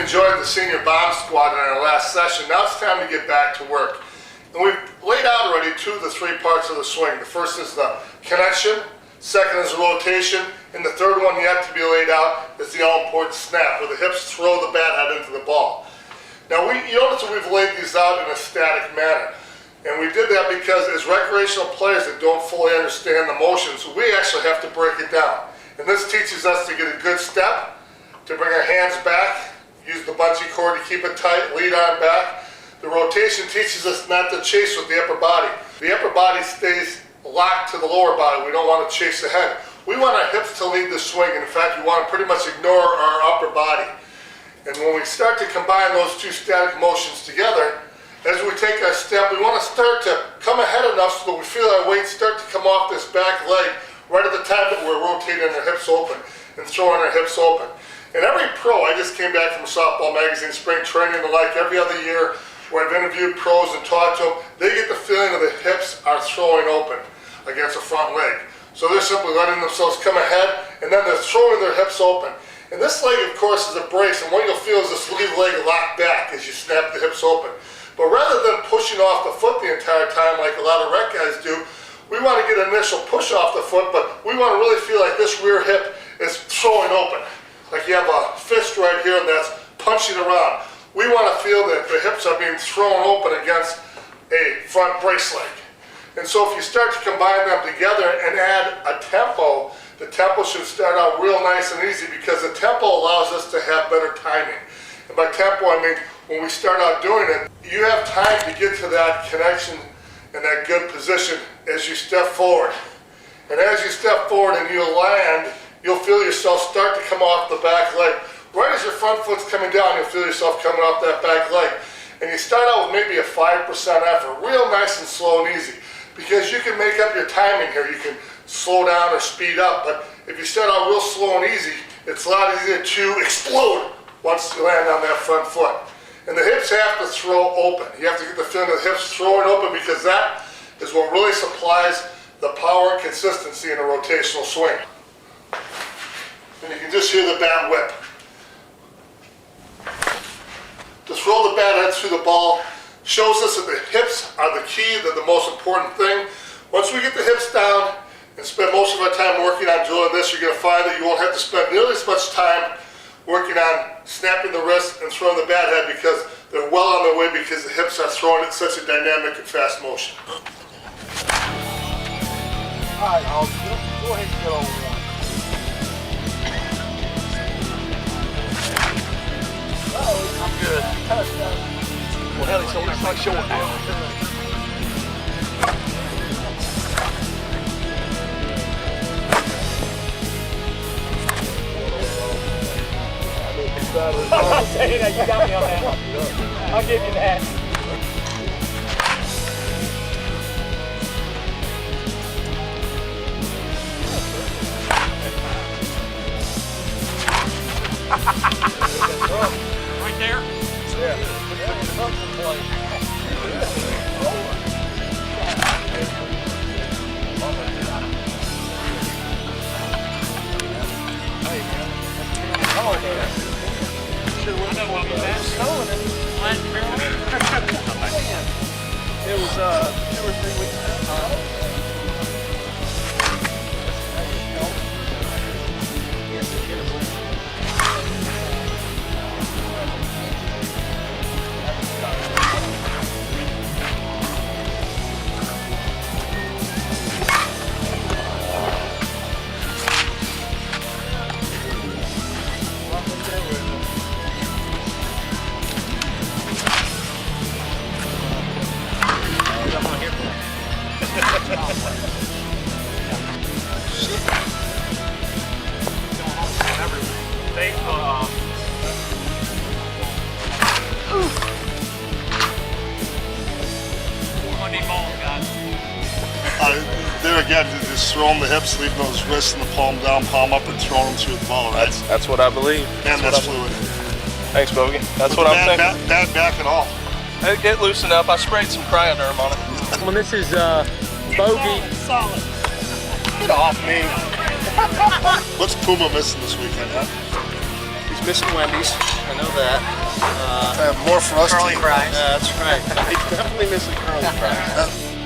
enjoyed the senior bomb squad in our last session. Now it's time to get back to work. And we've laid out already 2 of the 3 parts of the swing. The first is the connection, second is the rotation, and the third one yet to be laid out is the all-important snap, where the hips throw the bat head into the ball. Now you notice that we've laid these out in a static manner. And we did that because as recreational players that don't fully understand the motions, we actually have to break it down. And this teaches us to get a good step, to bring our hands back, use the bungee cord to keep it tight, lead on back. The rotation teaches us not to chase with the upper body. The upper body stays locked to the lower body. We don't want to chase the head. We want our hips to lead the swing, and in fact, we want to pretty much ignore our upper body. And when we start to combine those 2 static motions together, as we take our step, we want to start to come ahead enough so that we feel our weight start to come off this back leg right at the time that we're rotating our hips open and throwing our hips open. And every pro, I just came back from Softball Magazine spring training and like every other year where I've interviewed pros and talked to them, they get the feeling that the hips are throwing open against the front leg. So they're simply letting themselves come ahead and then they're throwing their hips open. And this leg, of course, is a brace, and what you'll feel is this lead leg locked back as you snap the hips open. But rather than pushing off the foot the entire time like a lot of rec guys do, we want to get an initial push off the foot, but we want to really feel like this rear hip is throwing open. Like you have a fist right here and that's punching around. We want to feel that the hips are being thrown open against a front brace leg. And so if you start to combine them together and add a tempo, the tempo should start out real nice and easy because the tempo allows us to have better timing. And by tempo, I mean when we start out doing it, you have time to get to that connection and that good position as you step forward. And as you step forward and you land, you'll feel yourself start to come off the back leg. Right as your front foot's coming down, you'll feel yourself coming off that back leg. And you start out with maybe a 5% effort, real nice and slow and easy. Because you can make up your timing here. You can slow down or speed up, but if you start out real slow and easy, it's a lot easier to explode once you land on that front foot. And the hips have to throw open. You have to get the feeling of the hips throwing open because that is what really supplies the power and consistency in a rotational swing. And you can just hear the bat whip. To throw the bat head through the ball shows us that the hips are the key, they're the most important thing. Once we get the hips down and spend most of our time working on drilling this, you're going to find that you won't have to spend nearly as much time working on snapping the wrist and throwing the bat head because they're well on their way because the hips are thrown in such a dynamic and fast motion. All right, I'll go ahead and get over one. I'm good. Well, hell, it's only like short now. I'll say that, you got me on that one. I'll give you that. Right there? Yeah. It was 2 or 3 weeks ago. There again, just throwing the hips, leaving those wrists and the palm down, palm up, and throwing them through the ball, right? That's what I believe. And that's fluid. Thanks, Bogey. That's what I'm thinking. Bad back at all. It loosened up. I sprayed some cryoderm on it. Well, this is Bogey. Solid. Get off me. What's Puma missing this weekend, huh? He's missing Wendy's. I know that. More for us to Curly eat. fries. That's right. He's definitely missing curly fries.